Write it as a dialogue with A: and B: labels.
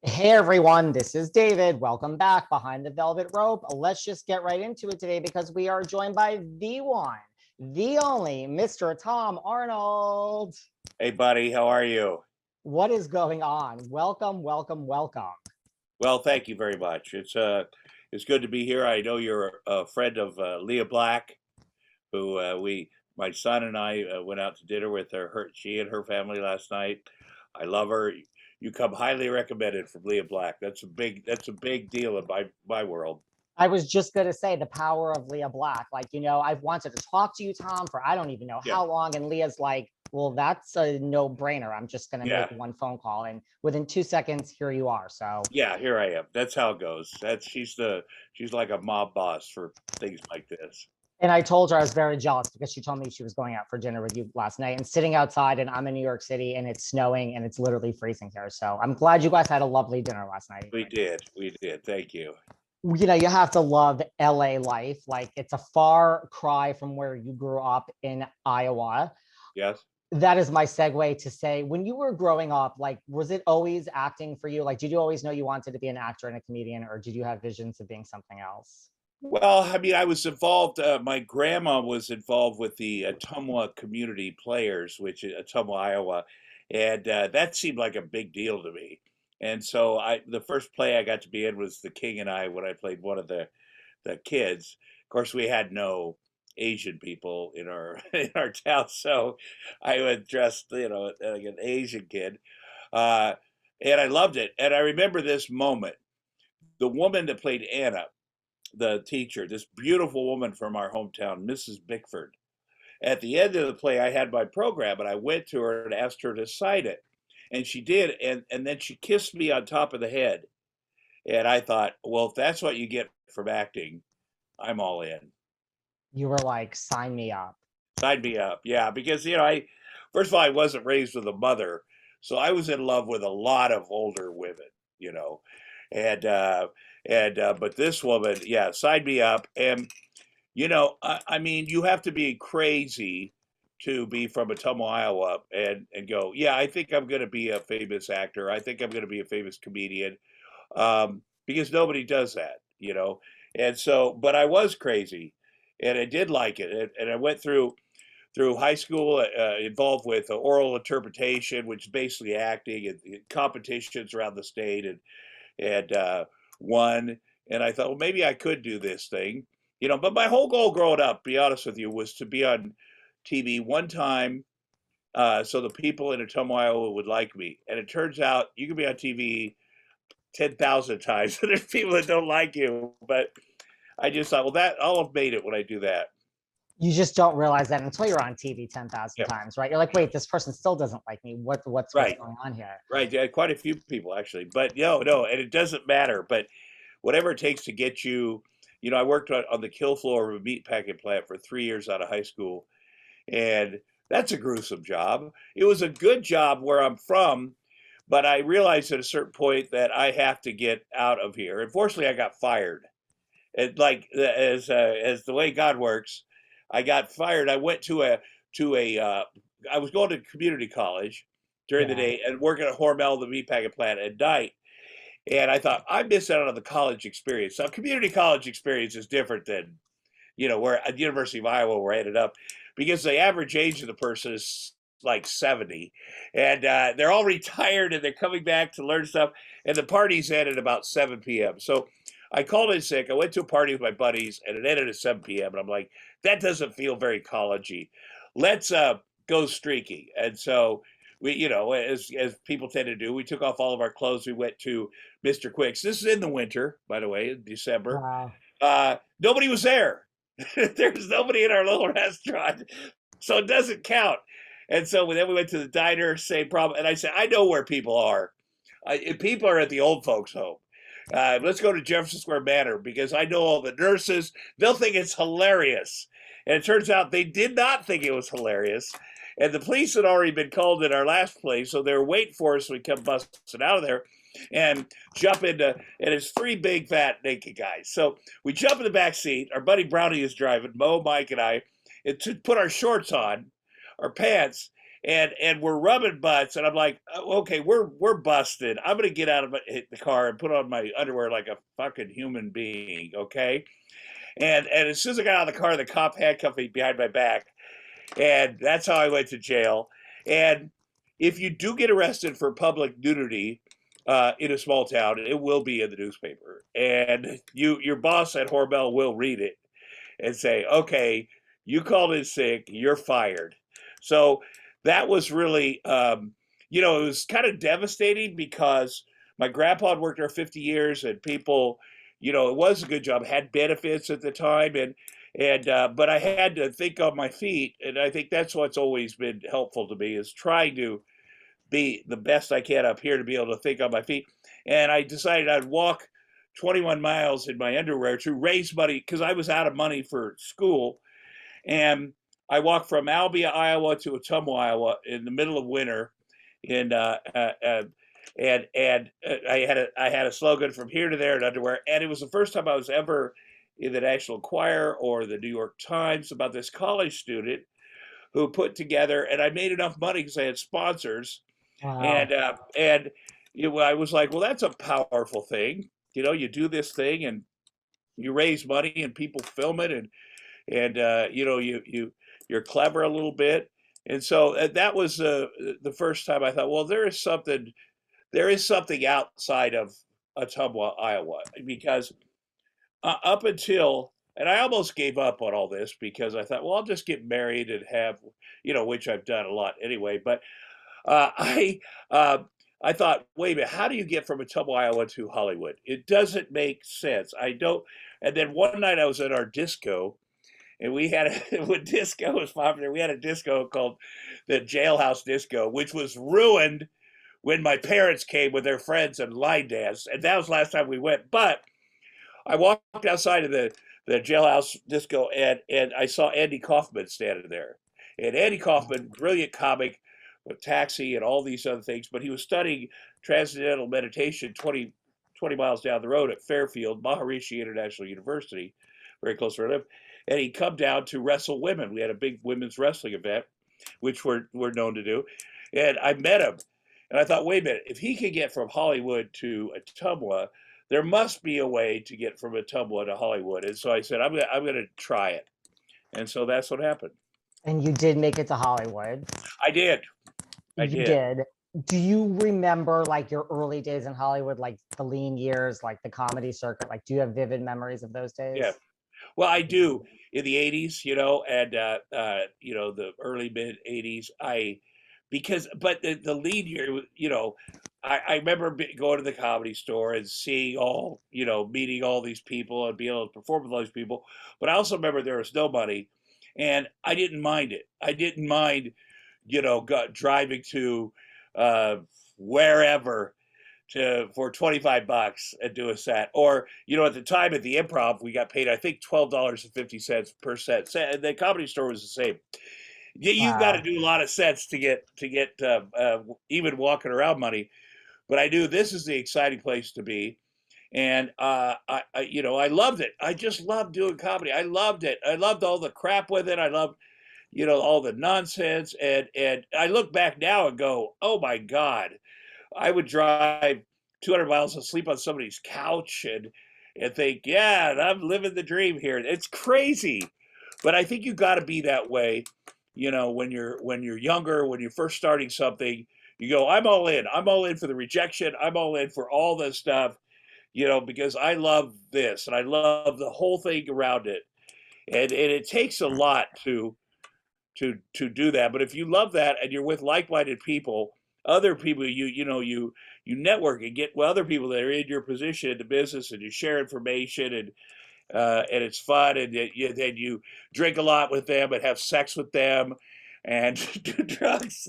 A: Hey everyone, this is David. Welcome back behind the velvet rope. Let's just get right into it today because we are joined by the one, the only Mr. Tom Arnold.
B: Hey, buddy, how are you?
A: What is going on? Welcome, welcome, welcome.
B: Well, thank you very much. It's good to be here. I know you're a friend of Leah Black, who my son and I went out to dinner with she and her family last night. I love her. You come highly recommended from Leah Black. That's a big deal in my world.
A: I was just going to say the power of Leah Black. I've wanted to talk to you, Tom, for I don't even know
B: Yeah,
A: how long. And Leah's like, well, that's a no brainer. I'm just going to make
B: yeah,
A: one phone call. And within 2 seconds, here you are. So
B: yeah. Here I am. That's how it goes. She's like a mob boss for things like this.
A: And I told her I was very jealous because she told me she was going out for dinner with you last night and sitting outside, and I'm in New York City and it's snowing and it's literally freezing here. So I'm glad you guys had a lovely dinner last night.
B: We did. Thank you.
A: You have to love LA life. Like, it's a far cry from where you grew up in Iowa.
B: Yes.
A: That is my segue to say, when you were growing up, like, was it always acting for you? Like, did you always know you wanted to be an actor and a comedian, or did you have visions of being something else?
B: Well, I mean, I was involved. My grandma was involved with the Ottumwa Community Players, which is Ottumwa, Iowa, and that seemed like a big deal to me. And so the first play I got to be in was The King and I, when I played one of the kids. Of course, we had no Asian people in our in our town, so I was dressed, like an Asian kid, uh, and I loved it. And I remember this moment. The woman that played Anna, the teacher, this beautiful woman from our hometown, Mrs. Bickford. At the end of the play, I had my program, and I went to her and asked her to sign it, and she did, and then she kissed me on top of the head, and I thought, well, if that's what you get from acting, I'm all in.
A: You were like, sign me up.
B: Sign me up, yeah, because I first of all I wasn't raised with a mother, so I was in love with a lot of older women, you know, and but this woman, yeah, signed me up, and I mean, you have to be crazy to be from Ottumwa, Iowa, and go, yeah, I think I'm going to be a famous actor. I think I'm going to be a famous comedian, because nobody does that. And so, but I was crazy, and I did like it, and I went through high school, involved with oral interpretation, which is basically acting, and competitions around the state, and won. And I thought, well, maybe I could do this thing. But my whole goal growing up, be honest with you, was to be on TV one time, so the people in Ottumwa, Iowa would like me. And it turns out you can be on TV 10,000 times, and there's people that don't like you. But I just thought, well, I'll have made it when I do that.
A: You just don't realize that until you're on TV 10,000
B: Yeah,
A: times, right? You're like, wait, this person still doesn't like me. What's
B: right,
A: going on here?
B: right. Yeah, quite a few people actually, but no, and it doesn't matter. But whatever it takes to get you, I worked on the kill floor of a meat packing plant for 3 years out of high school, and that's a gruesome job. It was a good job where I'm from, but I realized at a certain point that I have to get out of here. Unfortunately, I got fired. And like as the way God works, I got fired. I went to a I was going to community college during the
A: Yeah.
B: day and working at Hormel, the meatpacking plant, at night. And I thought I missed out on the college experience. So community college experience is different than where at the University of Iowa where I ended up, because the average age of the person is like 70, and they're all retired and they're coming back to learn stuff, and the party's ended at about 7 p.m. So I called in sick. I went to a party with my buddies, and it ended at 7 p.m. And I'm like, that doesn't feel very collegey. Let's go streaking. And so we, as people tend to do, we took off all of our clothes. We went to Mr. Quick's. This is in the winter, by the way, in December.
A: Wow.
B: Nobody was there. There's nobody in our little restaurant, so it doesn't count. And so then we went to the diner, same problem. And I said, I know where people are. People are at the old folks' home. Let's go to Jefferson Square Manor because I know all the nurses. They'll think it's hilarious. And it turns out they did not think it was hilarious. And the police had already been called in our last place, so they were waiting for us. We come busting out of there and jump into, and it's three big, fat, naked guys. So we jump in the back seat. Our buddy Brownie is driving, Mo, Mike, and I, and to put our shorts on, our pants, and we're rubbing butts, and I'm like, "Oh, okay, we're busted. I'm gonna get out of the car and put on my underwear like a fucking human being, okay?" And as soon as I got out of the car, the cop handcuffed me behind my back, and that's how I went to jail. And if you do get arrested for public nudity in a small town, it will be in the newspaper, and your boss at Hormel will read it and say, "Okay, you called in sick, you're fired." So that was really, it was kind of devastating because my grandpa had worked there 50 years, and people, it was a good job, had benefits at the time, but I had to think on my feet, and I think that's what's always been helpful to me is trying to be the best I can up here to be able to think on my feet. And I decided I'd walk 21 miles in my underwear to raise money because I was out of money for school. And I walked from Albia, Iowa to Ottumwa, Iowa in the middle of winter. In I had a slogan from here to there in underwear, and it was the first time I was ever in the National Enquirer or the New York Times about this college student who put together, and I made enough money because I had sponsors,
A: Wow.
B: and I was like, well, that's a powerful thing. You do this thing and you raise money and people film it, and you're clever a little bit. And so that was the first time I thought, well, there is something outside of Ottumwa, Iowa, because up until, and I almost gave up on all this because I thought, well, I'll just get married and have, which I've done a lot anyway. But uh, I uh, I thought, wait a minute, how do you get from Ottumwa, Iowa to Hollywood? It doesn't make sense. I don't. And then one night I was at our disco, and we had when disco was popular, we had a disco called the Jailhouse Disco, which was ruined when my parents came with their friends and line danced, and that was the last time we went. But I walked outside of the Jailhouse Disco, and I saw Andy Kaufman standing there. And Andy Kaufman, brilliant comic with Taxi and all these other things, but he was studying transcendental meditation 20 miles down the road at Fairfield, Maharishi International University, very close to where I live. And he'd come down to wrestle women. We had a big women's wrestling event, which we're known to do. And I met him. And I thought, wait a minute, if he could get from Hollywood to Ottumwa, there must be a way to get from Ottumwa to Hollywood. And so I said, I'm gonna try it. And so that's what happened.
A: And you did make it to Hollywood.
B: I did. I
A: You
B: did.
A: did. Do you remember like your early days in Hollywood, like the lean years, like the comedy circuit? Like, do you have vivid memories of those
B: Yeah.
A: days?
B: Well, I do in the '80s, and the early mid '80s. But the lead year, I remember going to the Comedy Store and seeing meeting all these people and being able to perform with all these people. But I also remember there was no money, and I didn't mind it. I didn't mind, driving to uh, wherever for $25 and do a set. Or, at the time at the Improv, we got paid, I think, $12.50 per set. The Comedy Store was the same. You got to
A: Wow.
B: do a lot of sets to get even walking around money. But I knew this is the exciting place to be, and I loved it. I just loved doing comedy. I loved it. I loved all the crap with it. I loved all the nonsense, and I look back now and go, oh my God, I would drive 200 miles and sleep on somebody's couch and think, yeah, I'm living the dream here. It's crazy, but I think you got to be that way. When you're younger, when you're first starting something, you go, I'm all in. I'm all in for the rejection. I'm all in for all this stuff. Because I love this and I love the whole thing around it, and it takes a lot to do that. But if you love that and you're with like-minded people, other people, you network and get with other people that are in your position in the business, and you share information, and it's fun, and then you drink a lot with them and have sex with them and do drugs.